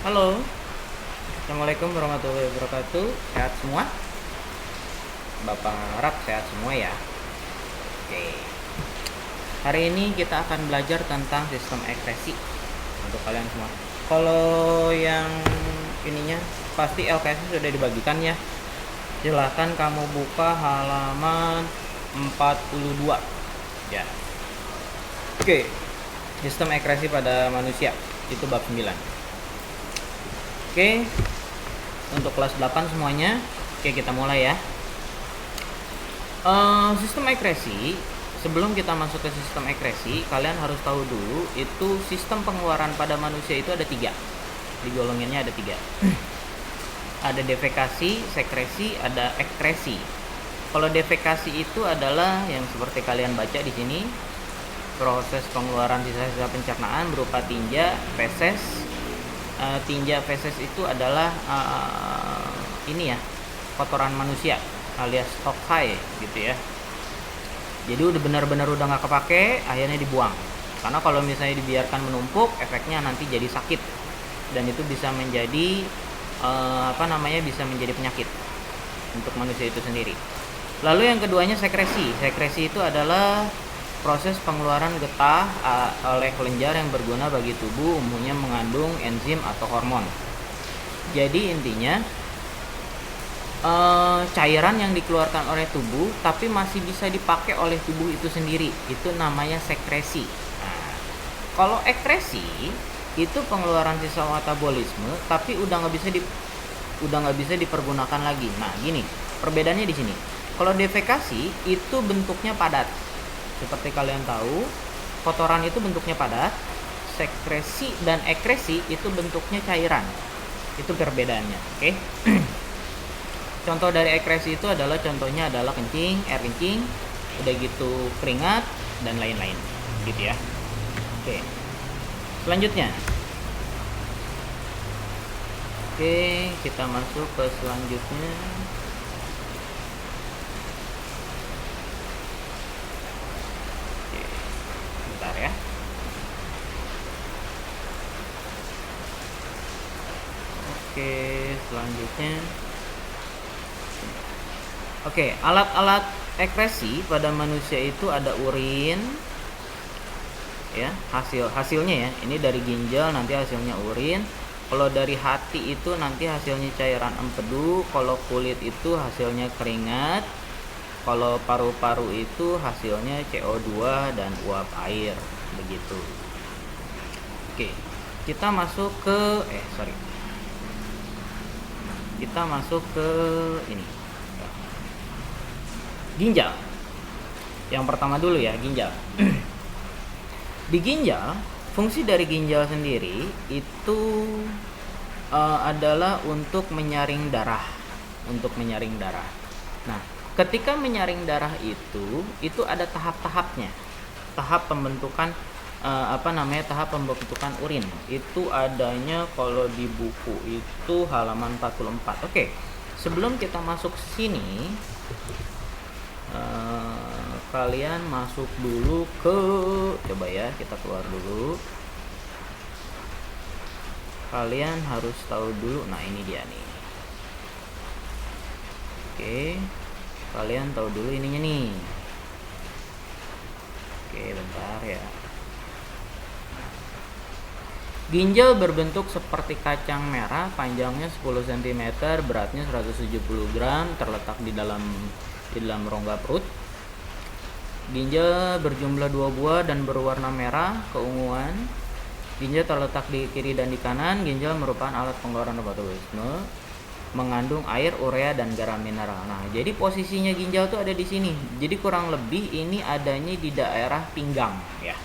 Halo, Assalamualaikum warahmatullahi wabarakatuh. Sehat semua? Bapak harap sehat semua ya. Oke. Hari ini kita akan belajar tentang sistem ekspresi untuk kalian semua. Kalau yang ininya pasti LKS sudah dibagikan ya. Silahkan kamu buka halaman 42 ya. Oke. Sistem ekspresi pada manusia itu bab 9. Oke. Untuk kelas 8 semuanya. Oke, kita mulai ya. Sistem ekspresi, sebelum kita masuk ke sistem ekspresi, kalian harus tahu dulu itu sistem pengeluaran pada manusia itu ada 3. Digolonginnya ada 3. Ada defekasi, sekresi, ada ekskresi. Kalau defekasi itu adalah yang seperti kalian baca di sini, proses pengeluaran sisa-sisa pencernaan berupa tinja, feses. Tinja feses itu adalah ini ya, kotoran manusia alias tokai gitu ya. Jadi udah benar-benar udah nggak kepake, akhirnya dibuang. Karena kalau misalnya dibiarkan menumpuk, efeknya nanti jadi sakit dan itu bisa menjadi bisa menjadi penyakit untuk manusia itu sendiri. Lalu yang keduanya sekresi. Sekresi itu adalah proses pengeluaran getah oleh kelenjar yang berguna bagi tubuh, umumnya mengandung enzim atau hormon. Jadi intinya cairan yang dikeluarkan oleh tubuh tapi masih bisa dipakai oleh tubuh itu sendiri, itu namanya sekresi. Nah, kalau ekskresi itu pengeluaran sisa metabolisme tapi udah nggak bisa dipergunakan lagi. Nah gini, perbedaannya di sini. Kalau defekasi itu bentuknya padat, seperti kalian tahu, kotoran itu bentuknya padat. Sekresi dan ekskresi itu bentuknya cairan. Itu perbedaannya, oke? Contoh dari ekskresi itu contohnya adalah kencing, air kencing, udah gitu keringat dan lain-lain, gitu ya. Oke. Selanjutnya. Oke, kita masuk ke selanjutnya. Ya. Oke, selanjutnya. Oke, alat-alat ekskresi pada manusia itu ada urin. Ya, hasilnya ya. Ini dari ginjal, nanti hasilnya urin. Kalau dari hati itu nanti hasilnya cairan empedu, kalau kulit itu hasilnya keringat. Kalau paru-paru itu hasilnya CO2 dan uap air, begitu. Oke, kita masuk ke Kita masuk ke ini. Ginjal. Yang pertama dulu ya, ginjal. Di ginjal, fungsi dari ginjal sendiri itu adalah untuk menyaring darah, Nah, ketika menyaring darah itu ada tahap-tahapnya. Tahap pembentukan tahap pembentukan urin. Itu adanya kalau di buku itu halaman 44. Oke. Sebelum kita masuk sini, kalian masuk dulu ke, coba ya, kita keluar dulu. Kalian harus tahu dulu. Nah, ini dia nih. Oke. Kalian tahu dulu ininya nih. Oke, bentar ya. Ginjal berbentuk seperti kacang merah, panjangnya 10 cm, beratnya 170 gram, terletak di dalam rongga perut. Ginjal berjumlah 2 buah dan berwarna merah keunguan. Ginjal terletak di kiri dan di kanan. Ginjal merupakan alat pengeluaran metabolisme, mengandung air, urea dan garam mineral. Nah, jadi posisinya ginjal tuh ada di sini. Jadi kurang lebih ini adanya di daerah pinggang ya.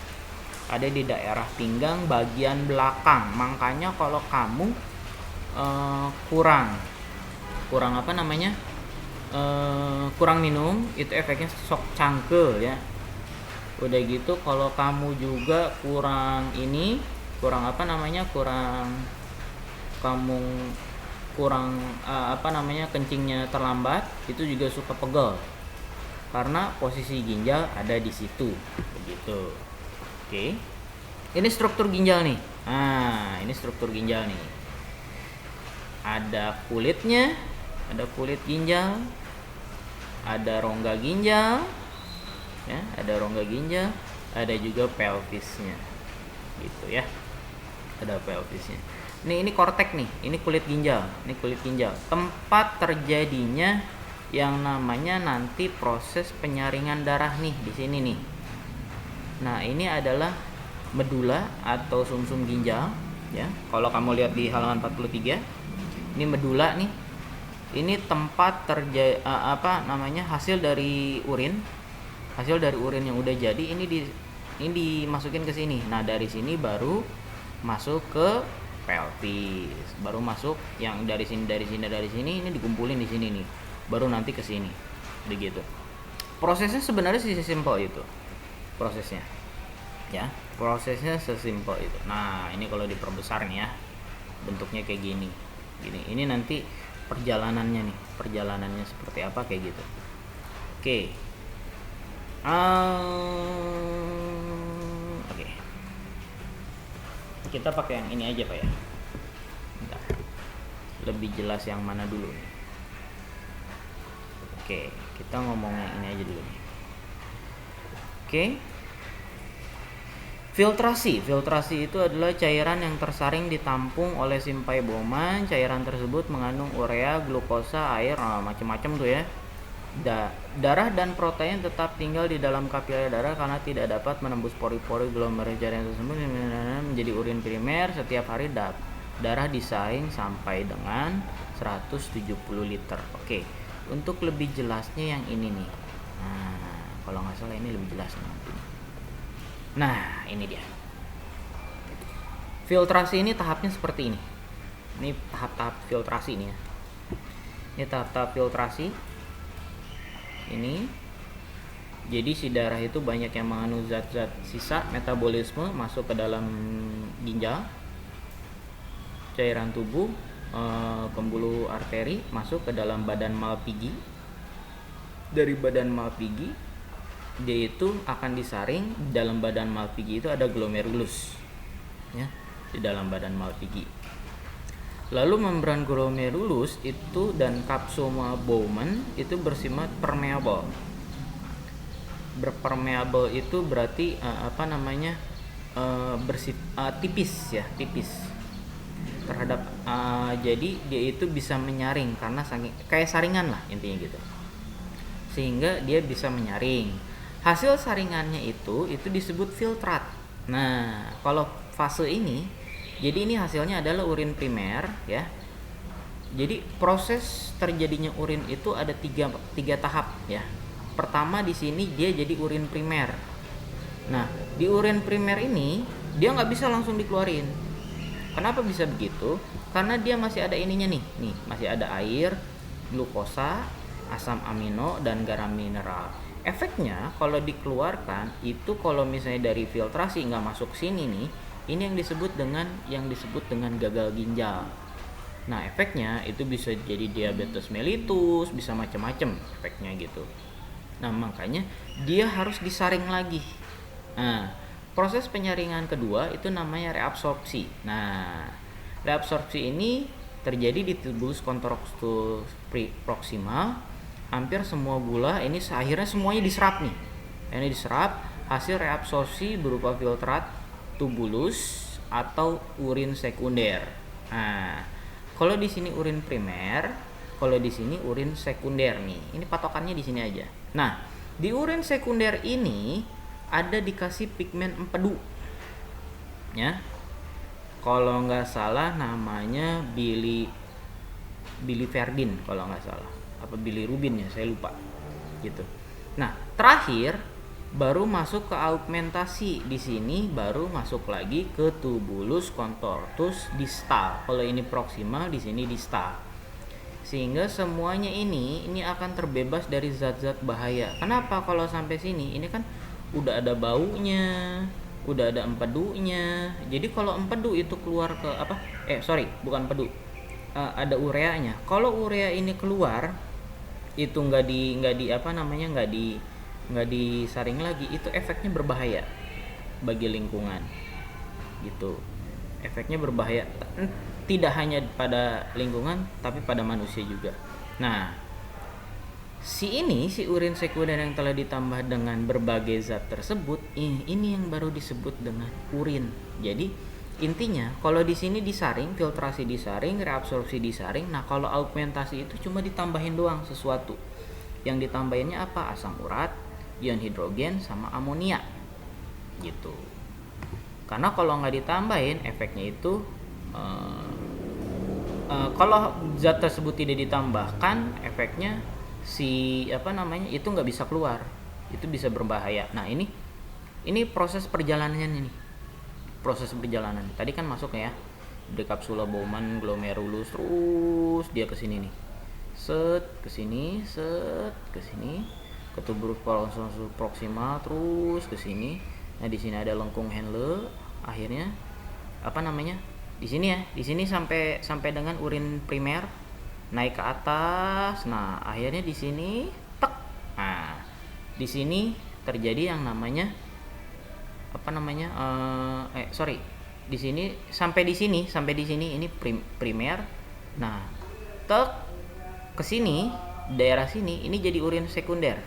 Ada di daerah pinggang bagian belakang. Makanya kalau kamu kurang kurang minum, itu efeknya sok cangkel ya. Udah gitu kalau kamu juga kurang kencingnya terlambat, itu juga suka pegel karena posisi ginjal ada di situ, begitu. Oke. Ini struktur ginjal nih. Nah, ini struktur ginjal nih. ada kulitnya, ada kulit ginjal, ada rongga ginjal, ya, ada rongga ginjal, ada juga pelvisnya, gitu ya, ada pelvisnya. Ini kortek nih, ini kulit ginjal, tempat terjadinya yang namanya nanti proses penyaringan darah nih di sini nih. Nah, ini adalah medula atau sumsum ginjal, ya. Kalau kamu lihat di halaman 43, ini medula nih. Ini tempat hasil dari urin. Hasil dari urin yang udah jadi ini dimasukin ke sini. Nah, dari sini baru masuk ke pelvis. Baru masuk yang dari sini ini dikumpulin di sini nih. Baru nanti ke sini. Begitu. Prosesnya sebenarnya sesimpel itu. Prosesnya. Ya, prosesnya sesimpel itu. Nah, ini kalau diperbesar nih ya. Bentuknya kayak gini. Ini nanti perjalanannya seperti apa kayak gitu. Oke. Oke. Kita pakai yang ini aja Pak ya. Bentar. Lebih jelas yang mana dulu nih. Oke, kita ngomongnya ini aja dulu nih. Oke. Filtrasi itu adalah cairan yang tersaring ditampung oleh simpai Bowman. Cairan tersebut mengandung urea, glukosa, air, macam-macam tuh ya. Darah dan protein tetap tinggal di dalam kapiler darah karena tidak dapat menembus pori-pori glomerulus cairan tersebut menjadi urin primer. Setiap hari darah disaring sampai dengan 170 liter. Oke, untuk lebih jelasnya yang ini nih. Nah, kalau nggak salah ini lebih jelas nanti. Nah, ini dia. Filtrasi ini tahapnya seperti ini. Ini tahap-tahap filtrasi ini ya. Ini tahap-tahap filtrasi. Ini. Jadi si darah itu banyak yang mengandung zat-zat sisa metabolisme masuk ke dalam ginjal, cairan tubuh, pembuluh arteri masuk ke dalam badan Malpighi. Dari badan Malpighi dia itu akan disaring. Di dalam badan Malpighi itu ada glomerulus, ya, di dalam badan Malpighi. Lalu membran glomerulus itu dan kapsula Bowman itu bersifat permeable. Berpermeable itu berarti tipis ya, tipis terhadap jadi dia itu bisa menyaring karena kayak saringan lah intinya gitu, sehingga dia bisa menyaring. Hasil saringannya itu disebut filtrat. Nah, kalau fase ini, jadi ini hasilnya adalah urin primer ya. Jadi proses terjadinya urin itu ada tiga tahap ya. Pertama di sini dia jadi urin primer. Nah, di urin primer ini dia nggak bisa langsung dikeluarin. Kenapa bisa begitu? Karena dia masih ada ininya nih masih ada air, glukosa, asam amino dan garam mineral. Efeknya kalau dikeluarkan itu, kalau misalnya dari filtrasi nggak masuk sini nih, ini yang disebut dengan gagal ginjal. Nah, efeknya itu bisa jadi diabetes mellitus, bisa macam-macam efeknya gitu. Nah, makanya dia harus disaring lagi. Nah, proses penyaringan kedua itu namanya reabsorpsi. Nah, reabsorpsi ini terjadi di tubulus contractus proximal. Hampir semua gula ini akhirnya semuanya diserap nih. Ini diserap, hasil reabsorpsi berupa filtrat, tubulus atau urin sekunder. Nah, kalau di sini urin primer, kalau di sini urin sekunder nih. Ini patokannya di sini aja. Nah, di urin sekunder ini ada dikasih pigmen empedu. Ya. Kalau nggak salah namanya biliverdin kalau nggak salah. Apa bilirubin ya, saya lupa gitu. Nah, terakhir baru masuk ke augmentasi. Di sini baru masuk lagi ke tubulus contractus distal. Kalau ini proximal, di sini distal. Sehingga semuanya ini akan terbebas dari zat-zat bahaya. Kenapa? Kalau sampai sini ini kan udah ada baunya, udah ada empedunya. Jadi kalau empedu itu keluar ke bukan empedu. Ada ureanya. Kalau urea ini keluar itu nggak disaring lagi, itu efeknya berbahaya bagi lingkungan gitu. Efeknya berbahaya tidak hanya pada lingkungan tapi pada manusia juga. Nah, si urin sekunder yang telah ditambah dengan berbagai zat tersebut, ini yang baru disebut dengan urin. Jadi intinya kalau di sini disaring, filtrasi disaring, reabsorpsi disaring. Nah, kalau augmentasi itu cuma ditambahin doang sesuatu. Yang ditambahinnya apa? Asam urat, ion hidrogen, sama amonia gitu. Karena kalau nggak ditambahin, efeknya itu kalau zat tersebut tidak ditambahkan, efeknya itu nggak bisa keluar, itu bisa berbahaya. Nah, ini proses perjalanannya nih, proses perjalanan. Tadi kan masuk ya di kapsula Bowman glomerulus, terus dia ke sini nih, set ke sini, ke tuberus proximal, terus ke sini. Nah, di sini ada lengkung Henle, akhirnya di sini sampai dengan urin primer, naik ke atas. Nah, akhirnya di sini tek. Nah, di sini terjadi yang namanya di sini sampai di sini ini primer. Nah, tek ke sini, daerah sini ini jadi urin sekunder.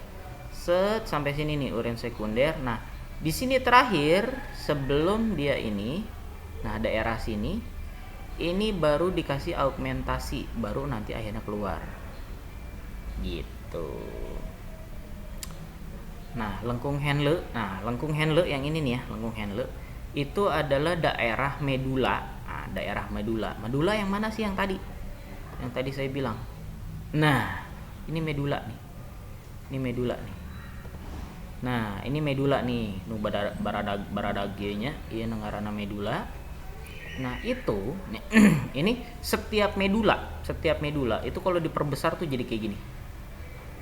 Set sampai sini nih urin sekunder. Nah, di sini terakhir sebelum dia ini, nah daerah sini ini baru dikasih augmentasi, baru nanti akhirnya keluar gitu. Nah, lengkung Henle yang ini nih ya, lengkung Henle itu adalah daerah medula. Nah, daerah medula yang mana sih? Yang tadi saya bilang. Nah, ini medula nih. Nah, ini medula nih, nu baradagenya, iya nengarana medula. Nah, itu ini setiap medula itu kalau diperbesar tuh jadi kayak gini.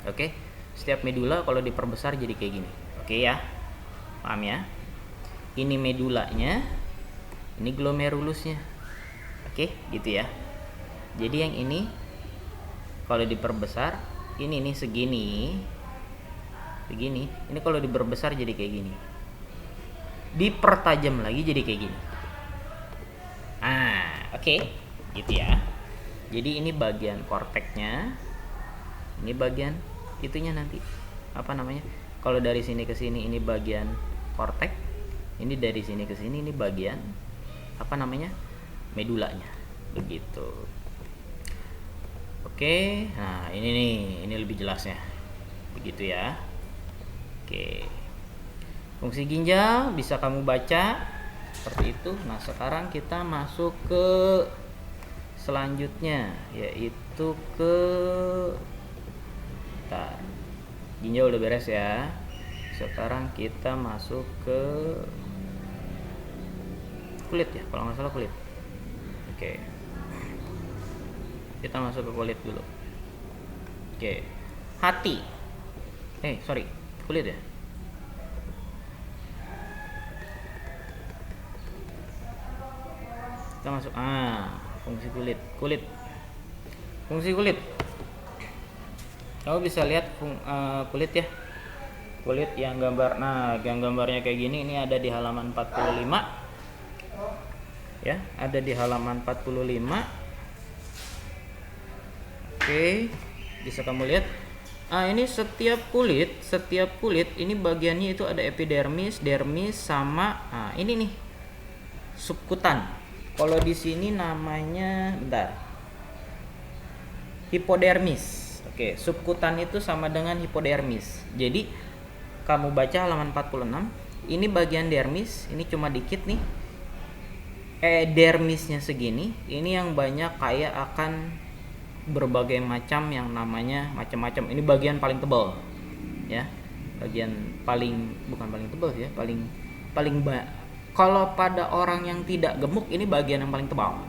Oke? Setiap medula kalau diperbesar jadi kayak gini. Oke ya? Paham ya? Ini medulanya, ini glomerulusnya. Oke, gitu ya. Jadi yang ini kalau diperbesar, ini nih segini. Ini kalau diperbesar jadi kayak gini. Dipertajam lagi jadi kayak gini. Oke, gitu ya. Jadi ini bagian korteknya. Ini bagian itunya nanti. Kalau dari sini ke sini ini bagian kortek. Ini dari sini ke sini ini bagian medulanya. Begitu. Oke. Nah, ini lebih jelasnya. Begitu ya. Oke. Fungsi ginjal bisa kamu baca seperti itu. Nah, sekarang kita masuk ke selanjutnya, yaitu ke ginjal udah beres ya. Sekarang kita masuk ke kulit ya, kalau nggak salah kulit. Oke. Kita masuk ke kulit dulu. Oke. Hati. Kulit ya. Kita masuk fungsi kulit. Kamu bisa lihat kulit ya. Kulit yang gambarnya kayak gini, ini ada di halaman 45. Ya, ada di halaman 45. Oke, bisa kamu lihat. Ini setiap kulit ini bagiannya itu ada epidermis, dermis, sama ini nih subkutan. Kalau di sini namanya hipodermis. Oke, subkutan itu sama dengan hipodermis. Jadi kamu baca halaman 46, ini bagian dermis, ini cuma dikit nih. Dermisnya segini, ini yang banyak kaya akan berbagai macam yang namanya macam-macam. Ini bagian paling tebal ya, bagian bukan paling tebal ya, paling kalau pada orang yang tidak gemuk ini bagian yang paling tebal.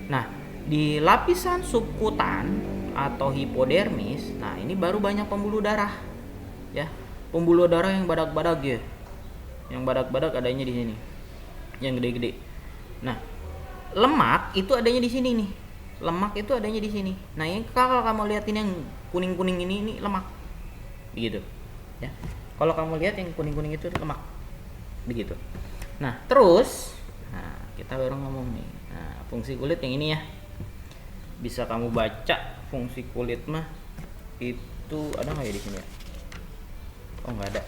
Nah, di lapisan subkutan atau hipodermis, nah ini baru banyak pembuluh darah ya, pembuluh darah yang badak-badak ya, yang badak-badak adanya di sini, yang gede-gede. Nah, lemak itu adanya di sini nih. Lemak itu adanya di sini. Nah, yang kalau kamu lihatin yang kuning-kuning ini lemak. Begitu. Ya. Kalau kamu lihat yang kuning-kuning itu lemak. Begitu. Nah, terus kita baru ngomong nih. Nah, fungsi kulit yang ini ya. Bisa kamu baca fungsi kulit mah itu ada nggak ya di sini ya? Oh nggak ada.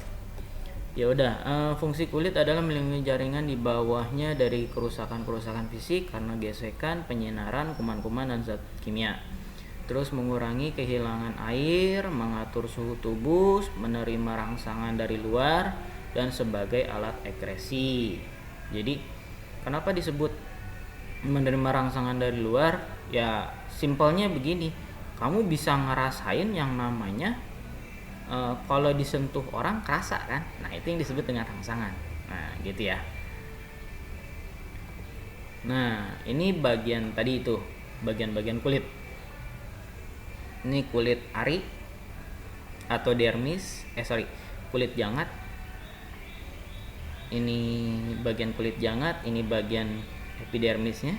Ya udah, fungsi kulit adalah melindungi jaringan di bawahnya dari kerusakan-kerusakan fisik karena gesekan, penyinaran, kuman-kuman dan zat kimia. Terus mengurangi kehilangan air, mengatur suhu tubuh, menerima rangsangan dari luar dan sebagai alat ekskresi. Jadi kenapa disebut menerima rangsangan dari luar? Ya simpelnya begini, kamu bisa ngerasain yang namanya kalau disentuh orang kerasa kan, nah itu yang disebut dengan rangsangan. Nah gitu ya. Nah ini bagian tadi itu, bagian-bagian kulit. Ini kulit ari atau dermis, kulit jangat. Ini bagian kulit jangat, ini bagian epidermisnya.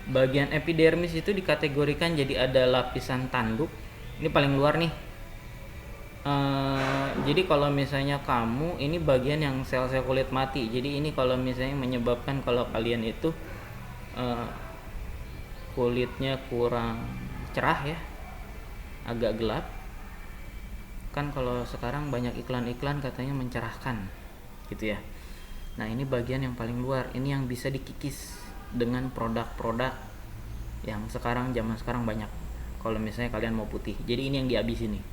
Bagian epidermis itu dikategorikan jadi ada lapisan tanduk. Ini paling luar nih. Jadi kalau misalnya kamu ini bagian yang sel-sel kulit mati. Jadi ini kalau misalnya menyebabkan kalau kalian itu kulitnya kurang cerah ya, agak gelap. Kan kalau sekarang banyak iklan-iklan katanya mencerahkan gitu ya. Nah ini bagian yang paling luar. Ini yang bisa dikikis dengan produk-produk yang sekarang zaman sekarang banyak. Kalau misalnya kalian mau putih, jadi ini yang dihabisin nih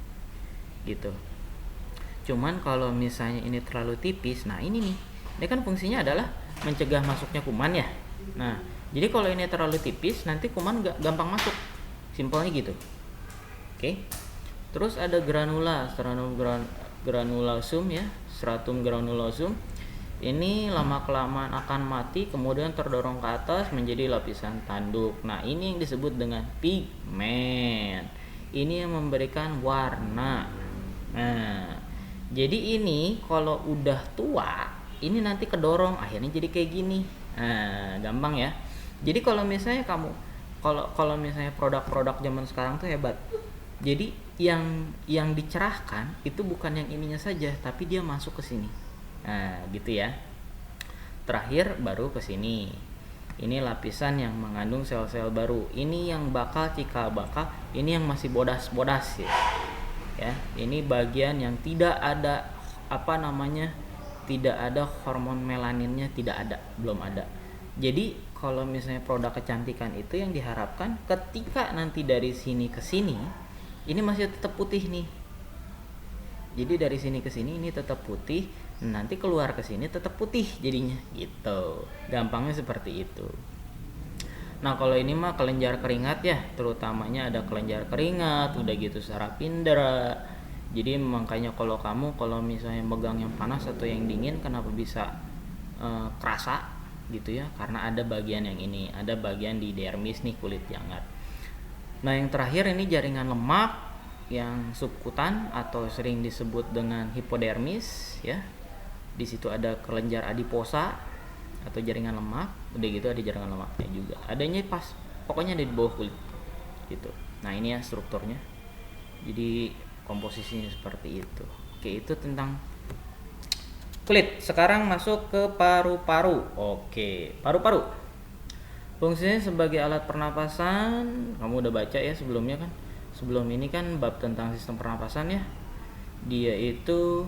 gitu. Cuman kalau misalnya ini terlalu tipis, nah ini nih, ini kan fungsinya adalah mencegah masuknya kuman ya. Nah jadi kalau ini terlalu tipis, nanti kuman gampang masuk, simpelnya gitu. Oke. Terus ada granula, granulosum ya, stratum granulosum. Ini lama kelamaan akan mati, kemudian terdorong ke atas menjadi lapisan tanduk. Nah ini yang disebut dengan pigmen. Ini yang memberikan warna. Nah, jadi ini kalau udah tua, ini nanti kedorong, akhirnya jadi kayak gini. Nah, gampang ya. Jadi kalau misalnya kamu, kalau misalnya produk-produk zaman sekarang tuh hebat. Jadi yang dicerahkan itu bukan yang ininya saja, tapi dia masuk ke sini. Nah, gitu ya. Terakhir baru ke sini. Ini lapisan yang mengandung sel-sel baru. Ini yang cikal bakal, ini yang masih bodas-bodas ya. Ya, ini bagian yang tidak ada tidak ada hormon melaninnya, belum ada. Jadi kalau misalnya produk kecantikan itu yang diharapkan ketika nanti dari sini ke sini ini masih tetap putih nih. Jadi dari sini ke sini ini tetap putih, nanti keluar ke sini tetap putih jadinya gitu. Gampangnya seperti itu. Nah kalau ini mah kelenjar keringat ya, terutamanya ada kelenjar keringat, udah gitu saraf indera. Jadi makanya kalau misalnya megang yang panas atau yang dingin, kenapa bisa kerasa gitu ya? Karena ada bagian yang ini, ada bagian di dermis nih, kulit jangat. Nah yang terakhir ini jaringan lemak yang subkutan atau sering disebut dengan hipodermis ya. Di situ ada kelenjar adiposa atau jaringan lemak, udah gitu ada jaringan lemaknya juga, adanya pokoknya ada di bawah kulit gitu. Nah ini ya strukturnya, jadi komposisinya seperti itu. Oke, itu tentang kulit. Sekarang masuk ke paru-paru. Oke, paru-paru fungsinya sebagai alat pernapasan, kamu udah baca ya sebelumnya kan. Sebelum ini kan bab tentang sistem pernapasan ya. Dia itu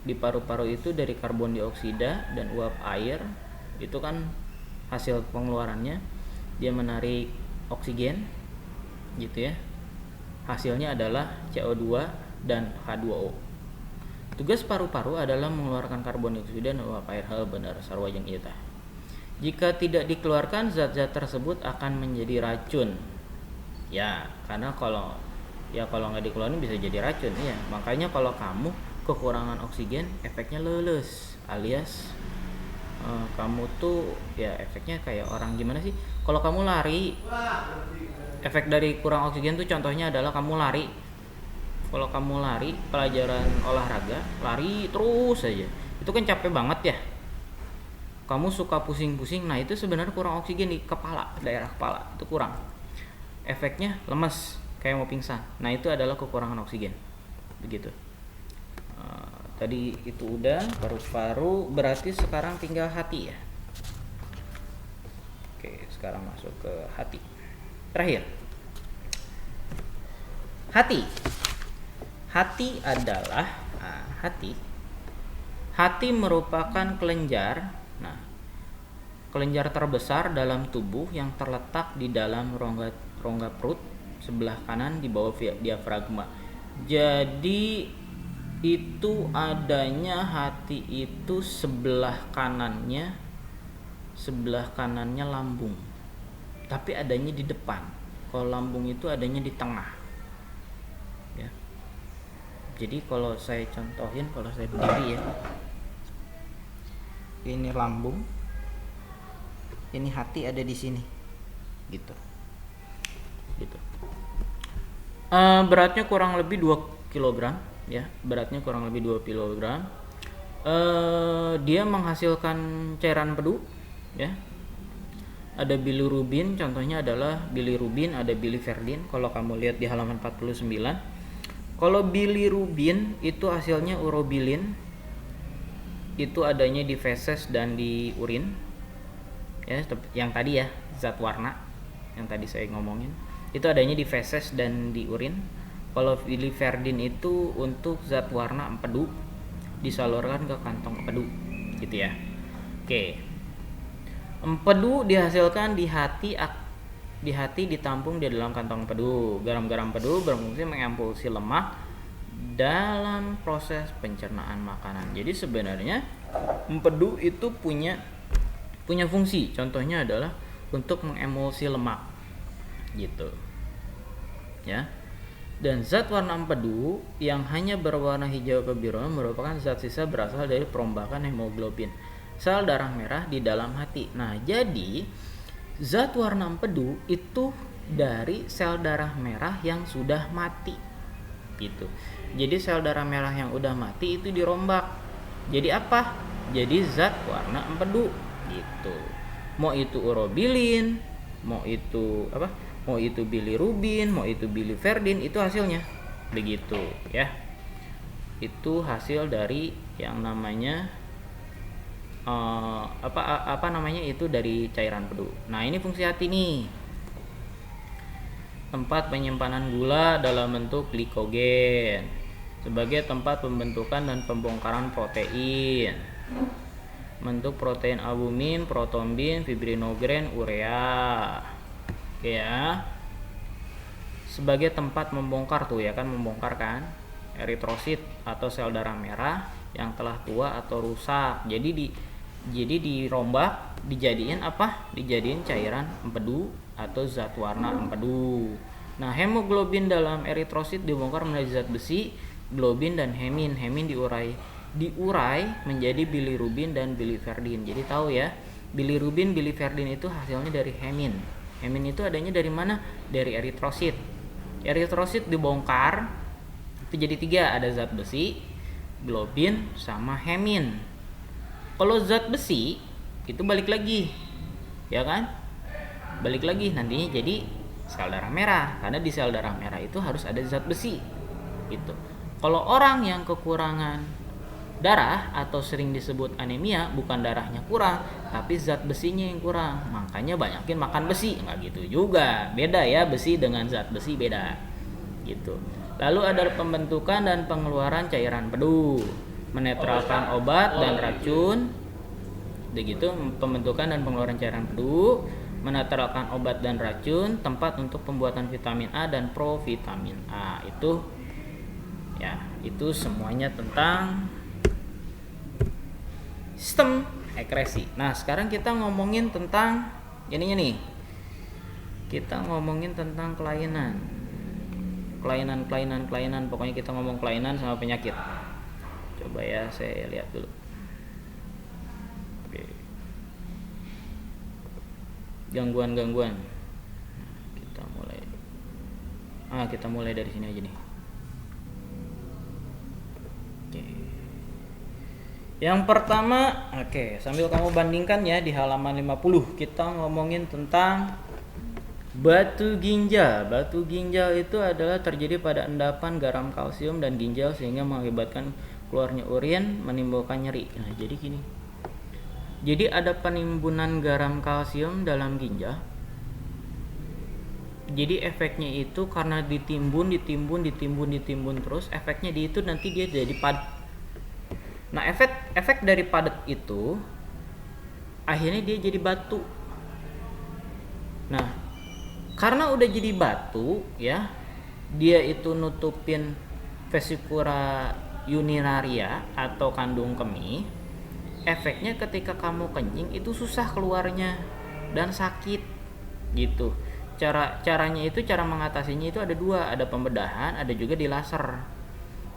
di paru-paru itu dari karbon dioksida dan uap air, itu kan hasil pengeluarannya, dia menarik oksigen gitu ya. Hasilnya adalah CO2 dan H2O. Tugas paru-paru adalah mengeluarkan karbon dioksida dan uap air. Hal benar sarwajeng ieu tah. Jika tidak dikeluarkan, zat-zat tersebut akan menjadi racun. Ya, karena kalau nggak dikeluarin bisa jadi racun ya. Makanya kalau kamu kekurangan oksigen, efeknya leles, alias kamu tuh ya efeknya kayak orang gimana sih? Kalau kamu lari, efek dari kurang oksigen tuh contohnya adalah kamu lari. Kalau kamu lari pelajaran olahraga, lari terus aja, itu kan capek banget ya. Kamu suka pusing-pusing, nah itu sebenarnya kurang oksigen di kepala, daerah kepala itu kurang. Efeknya lemes, kayak mau pingsan. Nah itu adalah kekurangan oksigen, begitu. Tadi itu udah paru-paru, berarti sekarang tinggal hati ya. sekarang masuk ke hati. Terakhir, hati. Hati adalah hati merupakan kelenjar. Nah, kelenjar terbesar dalam tubuh yang terletak di dalam rongga perut sebelah kanan di bawah diafragma. Jadi itu adanya hati itu sebelah kanannya lambung, tapi adanya di depan. Kalau lambung itu adanya di tengah, ya. Jadi kalau saya contohin, kalau saya berdiri ya, ini lambung, ini hati ada di sini, gitu. Beratnya kurang lebih 2 kg, ya. Beratnya kurang lebih 2 kg. Dia menghasilkan cairan pedu, ya. Ada bilirubin, contohnya adalah bilirubin, ada biliverdin. Kalau kamu lihat di halaman 49, kalau bilirubin itu hasilnya urobilin, itu adanya di feses dan di urin, ya. Yang tadi ya, zat warna yang tadi saya ngomongin, itu adanya di feses dan di urin. Kalau biliverdin itu untuk zat warna empedu, disalurkan ke kantong empedu, gitu ya. Oke. Empedu dihasilkan di hati ditampung di dalam kantong empedu. Garam-garam empedu berfungsi mengemulsi lemak dalam proses pencernaan makanan. Jadi sebenarnya empedu itu punya fungsi. Contohnya adalah untuk mengemulsi lemak, gitu. Ya. Dan zat warna empedu yang hanya berwarna hijau kebiruan merupakan zat sisa berasal dari perombakan hemoglobin sel darah merah di dalam hati. Nah, jadi zat warna empedu itu dari sel darah merah yang sudah mati, gitu. Jadi sel darah merah yang udah mati itu dirombak. Jadi apa? Jadi zat warna empedu, gitu. Mau itu urobilin, mau itu bilirubin, mau itu biliverdin, itu hasilnya begitu, ya. Itu hasil dari yang namanya itu dari cairan pedu. Nah, ini fungsi hati nih. Tempat penyimpanan gula dalam bentuk glikogen sebagai tempat pembentukan dan pembongkaran protein. Bentuk protein albumin, protombin, fibrinogen, urea. Oke ya. Sebagai tempat membongkar tuh ya kan, membongkar kan eritrosit atau sel darah merah yang telah tua atau rusak. Jadi dirombak, dijadiin apa? Dijadiin cairan empedu atau zat warna empedu. Nah, hemoglobin dalam eritrosit dibongkar menjadi zat besi, globin dan hemin. Hemin diurai menjadi bilirubin dan biliverdin. Jadi tahu ya, bilirubin, biliverdin itu hasilnya dari hemin. Hemin itu adanya dari mana? Dari eritrosit. Eritrosit dibongkar itu jadi 3, ada zat besi, globin, sama hemin. Kalau zat besi itu balik lagi, ya kan? Balik lagi nantinya jadi sel darah merah, karena di sel darah merah itu harus ada zat besi, gitu. Kalau orang yang kekurangan darah atau sering disebut anemia, bukan darahnya kurang, tapi zat besinya yang kurang. Makanya banyakin makan besi. Nggak gitu juga, beda ya, besi dengan zat besi beda, gitu. Lalu ada pembentukan dan pengeluaran cairan pedu, menetralkan obat dan racun. Begitu, pembentukan dan pengeluaran cairan pedu, menetralkan obat dan racun, tempat untuk pembuatan vitamin A dan provitamin A. Itu ya, itu semuanya tentang sistem ekresi. Nah, sekarang kita ngomongin tentang ininya nih. Kita ngomongin tentang kelainan. Pokoknya kita ngomong kelainan sama penyakit. Coba ya, saya lihat dulu. Oke. Gangguan. Kita mulai dari sini aja nih. Oke. Yang pertama, sambil kamu bandingkan ya di halaman 50, kita ngomongin tentang batu ginjal. Batu ginjal itu adalah terjadi pada endapan garam kalsium dan ginjal sehingga mengakibatkan keluarnya urin, menimbulkan nyeri. Nah, jadi gini. Jadi ada penimbunan garam kalsium dalam ginjal Jadi efeknya itu karena ditimbun terus, efeknya di itu nanti dia jadi padat. Nah, efek dari padat itu akhirnya dia jadi batu. Nah, karena udah jadi batu ya, dia itu nutupin vesicula urinaria atau kandung kemih. Efeknya ketika kamu kencing itu susah keluarnya dan sakit gitu. Caranya itu, cara mengatasinya itu ada dua, ada pembedahan, ada juga di laser.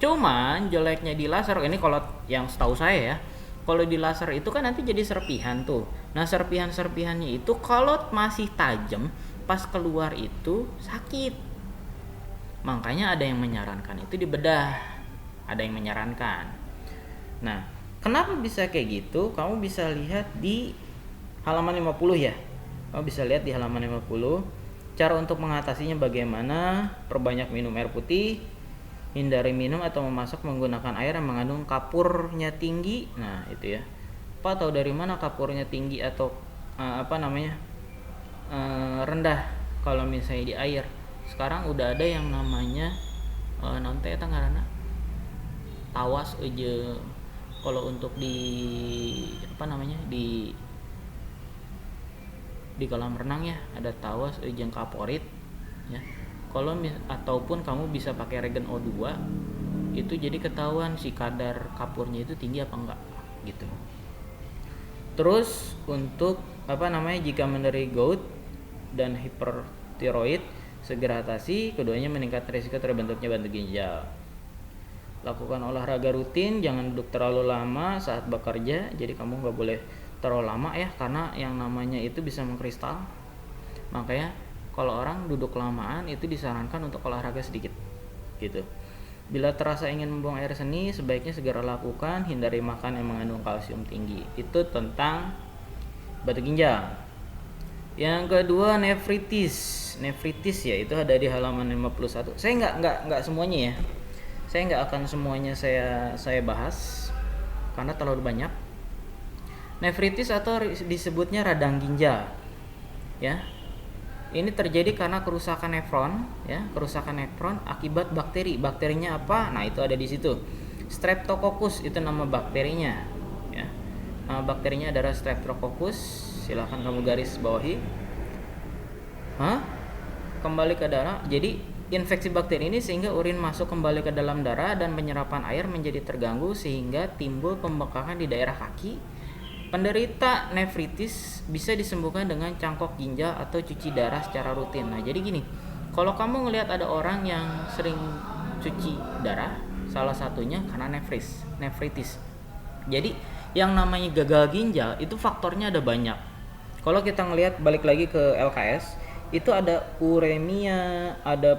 Cuman jeleknya di laser ini, kalau yang setahu saya ya, kalau di laser itu kan nanti jadi serpihan tuh. Nah, serpihannya itu kalau masih tajam pas keluar itu sakit. Makanya ada yang menyarankan itu dibedah. Ada yang menyarankan. Nah, kenapa bisa kayak gitu? Kamu bisa lihat di halaman 50 ya. Kamu bisa lihat di halaman 50 cara untuk mengatasinya bagaimana. Perbanyak minum air putih, hindari minum atau memasak menggunakan air yang mengandung kapurnya tinggi. Nah, itu ya. Pak tahu dari mana kapurnya tinggi atau rendah kalau misalnya di air? Sekarang udah ada yang namanya nanti eta ngaranna tawas aja. Kalau untuk di di kolam renang ya, ada tawas jeung kaporit ya. Kalau ataupun kamu bisa pakai regen O2, itu jadi ketahuan si kadar kapurnya itu tinggi apa enggak gitu. Terus untuk jika menderita gout dan hipertiroid, segera atasi, keduanya meningkat risiko terbentuknya batu ginjal. Lakukan olahraga rutin, jangan duduk terlalu lama saat bekerja. Jadi kamu nggak boleh terlalu lama ya, karena yang namanya itu bisa mengkristal. Makanya kalau orang duduk kelamaan itu disarankan untuk olahraga sedikit gitu. Bila terasa ingin membuang air seni, sebaiknya segera lakukan. Hindari makan yang mengandung kalsium tinggi. Itu tentang batu ginjal. Yang kedua, nefritis ya, itu ada di halaman 51. Saya nggak semuanya ya. Saya nggak akan semuanya saya bahas karena terlalu banyak. Nefritis atau disebutnya radang ginjal ya. Ini terjadi karena kerusakan nefron ya, kerusakan nefron akibat bakteri. Bakterinya apa? Nah, itu ada di situ. Streptococcus itu nama bakterinya ya. Nama bakterinya adalah Streptococcus. Silahkan kamu garis bawahi. Kembali ke darah. Jadi infeksi bakteri ini sehingga urin masuk kembali ke dalam darah dan penyerapan air menjadi terganggu sehingga timbul pembekakan di daerah kaki. Penderita nefritis bisa disembuhkan dengan cangkok ginjal atau cuci darah secara rutin. Nah, jadi gini, kalau kamu ngelihat ada orang yang sering cuci darah, salah satunya karena nefritis. Jadi yang namanya gagal ginjal itu faktornya ada banyak. Kalau kita ngelihat balik lagi ke LKS, itu ada uremia, ada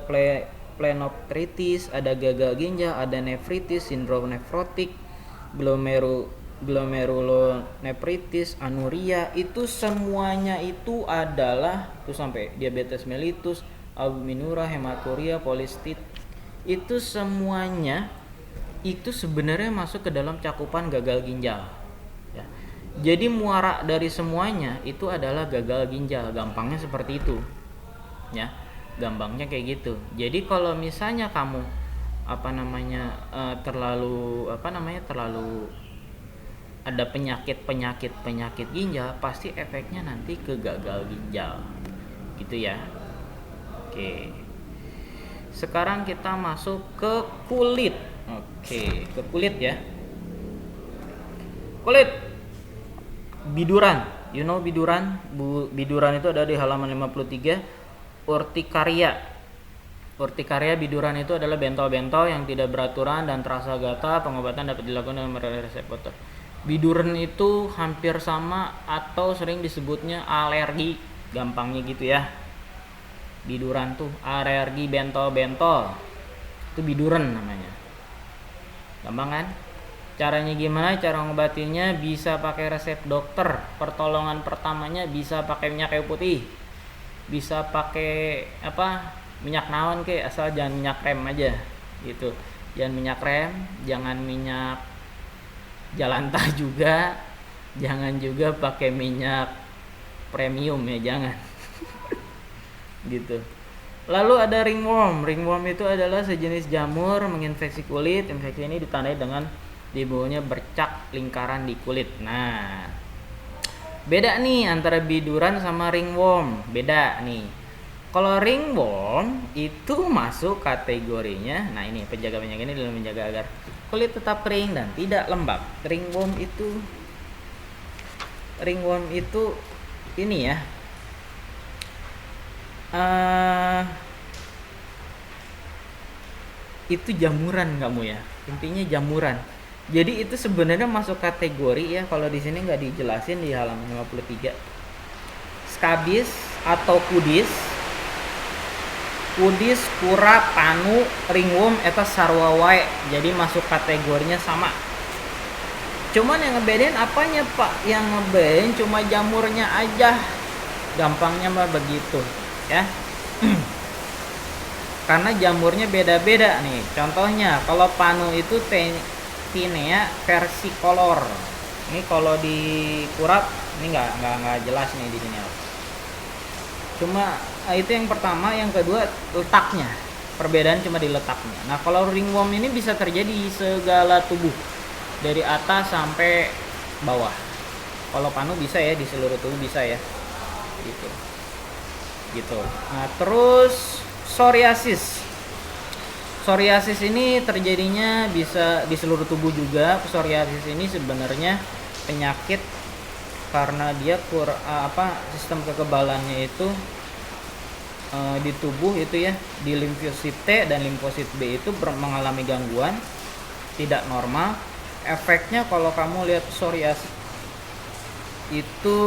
plenoptritis, ada gagal ginjal, ada nefritis, sindrom nefrotik, glomerulonefritis, anuria. Itu semuanya itu adalah tuh sampai diabetes mellitus, albuminura, hematuria, polistit. Itu semuanya itu sebenarnya masuk ke dalam cakupan gagal ginjal ya. Jadi muara dari semuanya itu adalah gagal ginjal, gampangnya seperti itu ya, gampangnya kayak gitu. Jadi kalau misalnya kamu terlalu ada penyakit ginjal, pasti efeknya nanti ke gagal ginjal gitu ya. Oke, sekarang kita masuk ke kulit. Oke, ke kulit ya. Kulit, biduran, biduran itu ada di halaman 53. Urtikaria biduran itu adalah bentol-bentol yang tidak beraturan dan terasa gatal. Pengobatan dapat dilakukan dengan reseptor. Biduran itu hampir sama atau sering disebutnya alergi, gampangnya gitu ya. Biduran tuh alergi bentol-bentol, itu biduran namanya. Gampang kan? Caranya gimana? Cara ngobatinnya bisa pakai resep dokter. Pertolongan pertamanya bisa pakai minyak kayu putih, bisa pakai minyak naon ke, asal jangan minyak rem aja gitu. Jangan minyak rem, jangan minyak jalantah juga, jangan juga pakai minyak premium ya, jangan. Gitu. Lalu ada ringworm. Ringworm itu adalah sejenis jamur menginfeksi kulit. Infeksi ini ditandai dengan timbulnya bercak lingkaran di kulit. Nah, beda nih antara biduran sama ringworm. Beda nih. Kalau ringworm itu masuk kategorinya, nah ini penjaga penyakit ini dalam menjaga agar kulit tetap kering dan tidak lembab. Ringworm itu ini ya. Itu jamuran kamu ya, intinya jamuran. Jadi itu sebenarnya masuk kategori ya, kalau di sini nggak dijelasin di halaman 53. Skabis atau kudis, kura, panu, ringworm eta sarua wae. Jadi masuk kategorinya sama. Cuman yang ngebedain apanya Pak? Yang ngebedain cuma jamurnya aja. Gampangnya mah begitu ya. Karena jamurnya beda-beda nih. Contohnya kalau panu itu Tinea versicolor. Ini kalau di kurap ini nggak jelas nih di sini. Cuma itu yang pertama, yang kedua letaknya. Perbedaan cuma di letaknya. Nah, kalau ringworm ini bisa terjadi di segala tubuh. Dari atas sampai bawah. Kalau panu bisa ya, di seluruh tubuh bisa ya. Gitu. Nah, terus psoriasis. Psoriasis ini terjadinya bisa di seluruh tubuh juga. Psoriasis ini sebenarnya penyakit karena dia sistem kekebalannya itu di tubuh itu ya, di limfosit T dan limfosit B itu mengalami gangguan tidak normal. Efeknya kalau kamu lihat psoriasis itu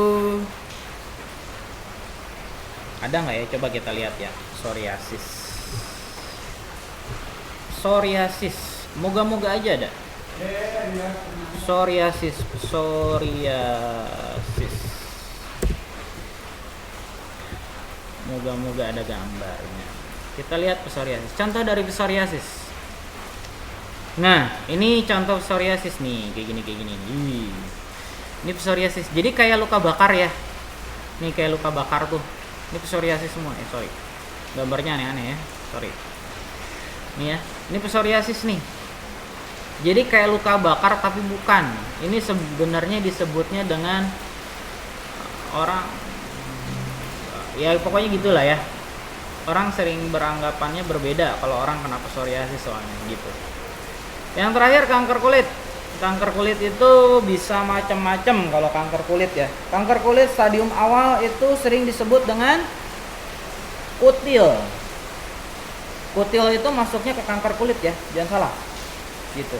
ada nggak ya? Coba kita lihat ya, psoriasis. Moga-moga aja ada. Psoriasis. Moga-moga ada gambarnya. Kita lihat psoriasis. Contoh dari psoriasis. Nah, ini contoh psoriasis nih, kayak gini. Ini psoriasis. Jadi kayak luka bakar ya. Nih kayak luka bakar tuh. Ini psoriasis semua. Sorry. Gambarnya aneh-aneh ya. Sorry. Nih ya. Ini psoriasis nih. Jadi kayak luka bakar tapi bukan. Ini sebenarnya disebutnya dengan orang ya pokoknya gitulah ya. Orang sering beranggapannya berbeda kalau orang kena psoriasis soalnya gitu. Yang terakhir kanker kulit. Kanker kulit itu bisa macam-macam kalau kanker kulit ya. Kanker kulit stadium awal itu sering disebut dengan kutil. Kutil itu masuknya ke kanker kulit ya, jangan salah. Gitu.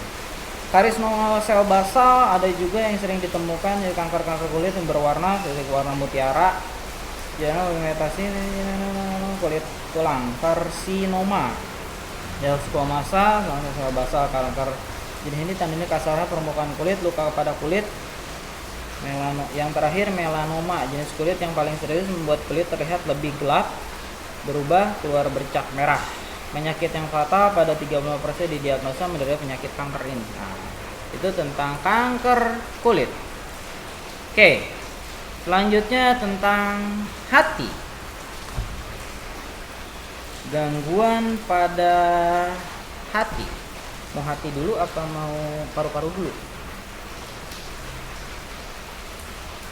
Karisnoma sel basal ada juga yang sering ditemukan di kanker-kanker kulit yang berwarna seperti warna mutiara. Jangan mengatasi kulit tulang. Karsinoma ya, squamasa, sel basal, kanker. Jadi ini tandanya kasarnya permukaan kulit, luka pada kulit. Yang terakhir melanoma, jenis kulit yang paling serius membuat kulit terlihat lebih gelap, berubah keluar bercak merah. Penyakit yang fatal pada 30% didiagnosa menderita penyakit kanker ini. Nah, itu tentang kanker kulit. Oke. Selanjutnya tentang hati. Gangguan pada hati. Mau hati dulu apa mau paru-paru dulu?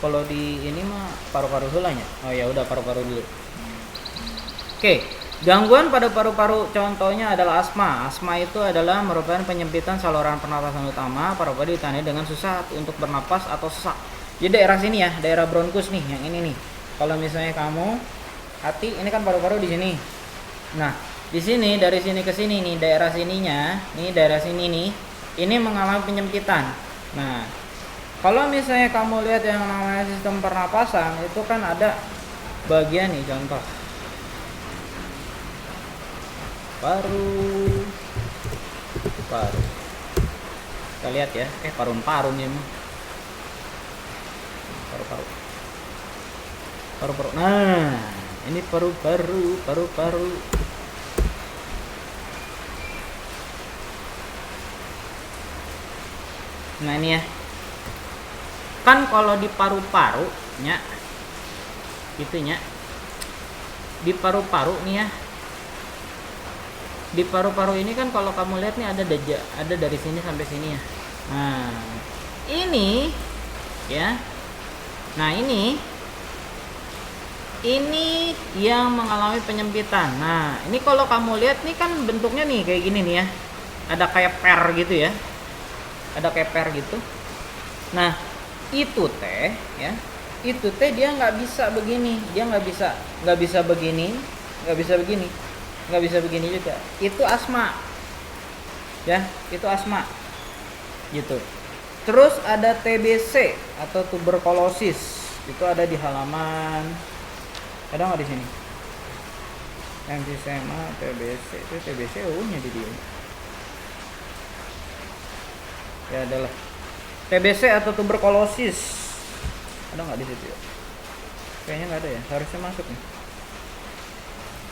Kalau di ini mah paru-paru dulu ya. Oh ya udah, paru-paru dulu. Oke, gangguan pada paru-paru contohnya adalah asma. Asma itu adalah merupakan penyempitan saluran pernapasan utama. Paru-paru ditandai dengan susah untuk bernapas atau sesak. Jadi daerah sini ya, daerah bronkus nih, yang ini nih. Kalau misalnya kamu hati, ini kan paru-paru di sini. Nah, di sini dari sini ke sini nih, daerah sininya, nih daerah sini nih, ini mengalami penyempitan. Nah, kalau misalnya kamu lihat yang namanya sistem pernapasan, itu kan ada bagian nih, contoh paru. Kita lihat ya, paru-paru nih, paru-paru. Nah, ini paru-paru. Nah ini ya, kan kalau di paru-paru nya, itunya di paru-paru nih ya, Di paru-paru ini kan kalau kamu lihat nih ada dari sini sampai sini ya. Nah, ini ya. Nah, ini yang mengalami penyempitan. Nah, ini kalau kamu lihat nih kan bentuknya nih kayak gini nih ya. Ada kayak per gitu ya. Ada kayak per gitu. Nah, itu teh ya. Itu teh dia nggak bisa begini. Dia nggak bisa begini, nggak bisa begini. Nggak bisa begini juga. Itu asma. Ya, itu asma. Gitu. Terus ada TBC atau tuberkulosis. Itu ada di halaman, ada nggak di sini? Emfisema, TBC. Itu TBC nya di dia. Ya adalah TBC atau tuberkulosis. Ada nggak di situ ya? Kayaknya nggak ada ya. Harusnya masuk nih.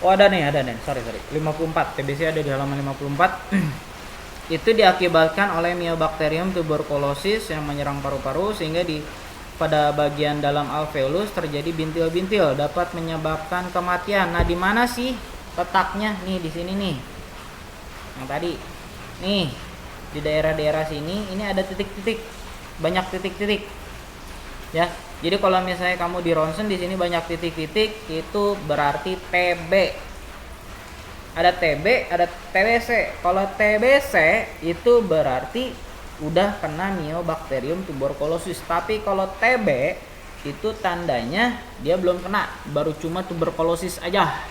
Oh ada nih. Sorry. 54. TBC ada di halaman 54. Itu diakibatkan oleh Mycobacterium tuberculosis yang menyerang paru-paru sehingga pada bagian dalam alveolus terjadi bintil-bintil, dapat menyebabkan kematian. Nah, di mana sih letaknya? Nih di sini nih. Yang tadi. Nih, di daerah-daerah sini ini ada titik-titik. Banyak titik-titik. Ya. Jadi kalau misalnya kamu di ronsen di sini banyak titik-titik, itu berarti TB. Ada TB, ada TBC. Kalau TBC itu berarti udah kena Mycobacterium tuberculosis. Tapi kalau TB itu tandanya dia belum kena, baru cuma tuberkulosis aja.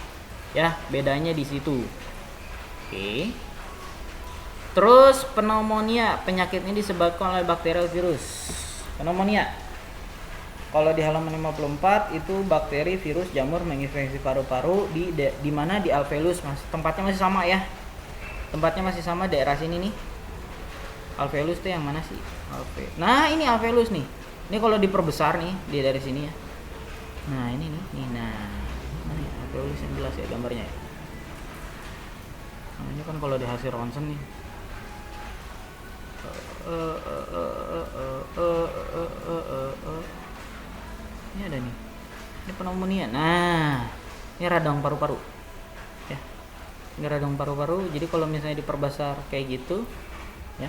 Ya, bedanya di situ. Oke. Terus pneumonia, penyakit ini disebabkan oleh bakteri atau virus. Pneumonia. Kalau di halaman 54 itu bakteri, virus, jamur menginfeksi paru-paru di mana di alveolus, Mas. Tempatnya masih sama ya. Tempatnya masih sama daerah sini nih. Alveolus tuh yang mana sih? Nah, ini alveolus nih. Ini kalau diperbesar nih, dia dari sini ya. Nah, ini nih. Nah, mana ya? Alveolus yang jelas ya gambarnya ya. Nah, ini kan kalau di hasil ronsen nih. Ini ada nih. Ini pneumonia. Nah, ini radang paru-paru. Ya. Ini radang paru-paru. Jadi kalau misalnya diperbesar kayak gitu, ya.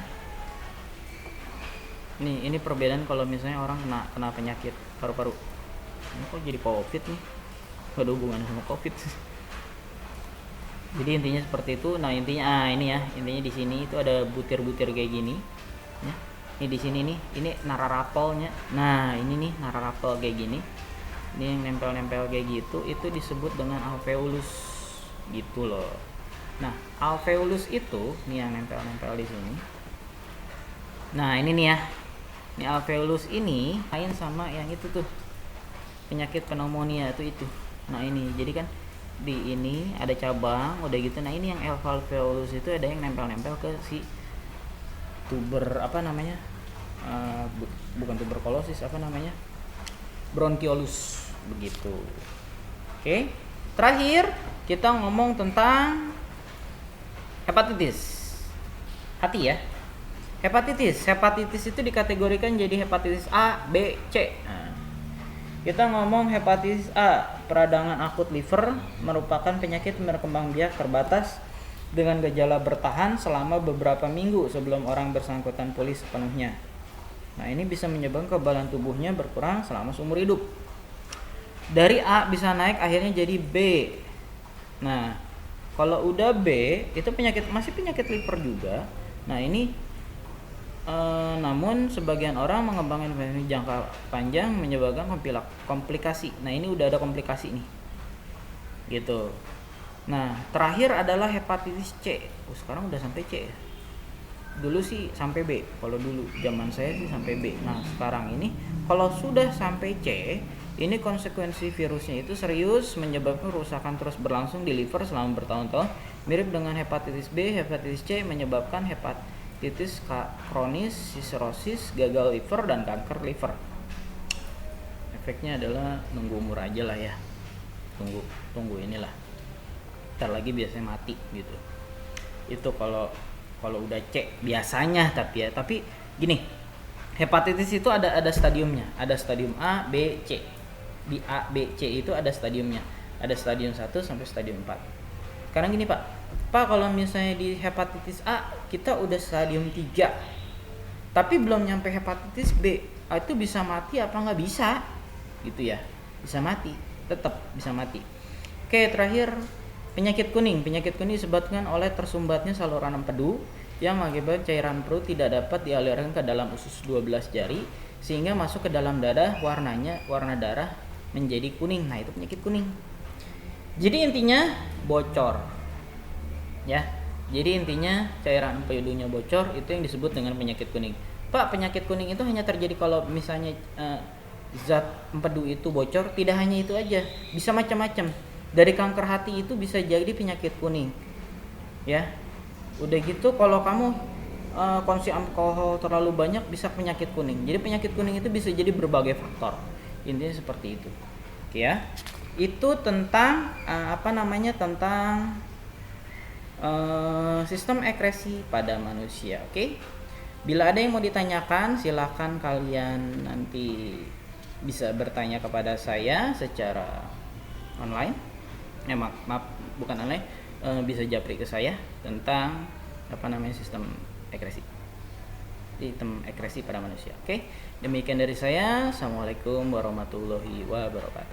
Ini perbedaan kalau misalnya orang kena penyakit paru-paru. Ini kok jadi COVID nih? Gak ada hubungannya sama COVID. Jadi intinya seperti itu. Nah, intinya ini ya. Intinya di sini itu ada butir-butir kayak gini, ya. Ini di sini nih, ini nararapelnya. Nah, ini nih nararapel kayak gini. Ini yang nempel-nempel kayak gitu, itu disebut dengan alveolus. Gitu loh. Nah, alveolus itu nih yang nempel-nempel di sini. Nah, ini nih ya. Ini alveolus ini lain sama yang itu tuh. Penyakit pneumonia itu. Nah, ini. Jadi kan di ini ada cabang, udah gitu. Nah, ini yang alveolus itu ada yang nempel-nempel ke si bukan tuberkulosis, bronkiolus begitu. Oke. Terakhir kita ngomong tentang hepatitis. Hati ya. Hepatitis itu dikategorikan jadi hepatitis A, B, C. Nah, kita ngomong hepatitis A, peradangan akut liver, merupakan penyakit berkembang biak terbatas dengan gejala bertahan selama beberapa minggu sebelum orang bersangkutan pulih sepenuhnya. Nah, ini bisa menyebabkan kekebalan tubuhnya berkurang selama seumur hidup. Dari A bisa naik akhirnya jadi B. Nah, kalau udah B itu masih penyakit liver juga. Nah, ini namun sebagian orang mengembangkan infeksi jangka panjang menyebabkan komplikasi. Nah, ini udah ada komplikasi nih. Gitu. Nah, terakhir adalah hepatitis C. Sekarang udah sampai C ya. Dulu sih sampai B. Kalau dulu zaman saya sih sampai B. Nah, sekarang ini kalau sudah sampai C, ini konsekuensi virusnya itu serius, menyebabkan kerusakan terus berlangsung di liver selama bertahun-tahun. Mirip dengan hepatitis B, hepatitis C menyebabkan hepatitis kronis, siserosis, gagal liver, dan kanker liver. Efeknya adalah nunggu umur aja lah ya. Tunggu inilah. Ntar lagi biasanya mati gitu. Itu kalau udah C biasanya, tapi gini, hepatitis itu ada stadiumnya, ada stadium A, B, C. Di A, B, C itu ada stadiumnya, ada stadium 1 sampai stadium 4. Sekarang gini Pak, Pak, kalau misalnya di hepatitis A kita udah stadium 3 tapi belum nyampe hepatitis B, itu bisa mati apa nggak? Bisa gitu ya, bisa mati, tetap bisa mati. Oke, terakhir penyakit kuning disebabkan oleh tersumbatnya saluran empedu yang mengakibatkan cairan perut tidak dapat dialirkan ke dalam usus 12 jari sehingga masuk ke dalam darah, warna darah menjadi kuning. Nah, itu penyakit kuning. Jadi intinya bocor ya. Jadi intinya cairan empedunya bocor, itu yang disebut dengan penyakit kuning. Pak, penyakit kuning itu hanya terjadi kalau misalnya zat empedu itu bocor? Tidak hanya itu aja, bisa macam-macam. Dari kanker hati itu bisa jadi penyakit kuning. Ya. Udah gitu kalau kamu konsumsi alkohol terlalu banyak bisa penyakit kuning. Jadi penyakit kuning itu bisa jadi berbagai faktor. Intinya seperti itu. Oke ya. Itu tentang tentang sistem ekresi pada manusia. Oke. Bila ada yang mau ditanyakan, silakan kalian nanti bisa bertanya kepada saya secara online. Maaf, bukan online. Bisa japri ke saya tentang sistem ekresi pada manusia. Oke. Demikian dari saya. Assalamualaikum warahmatullahi wabarakatuh.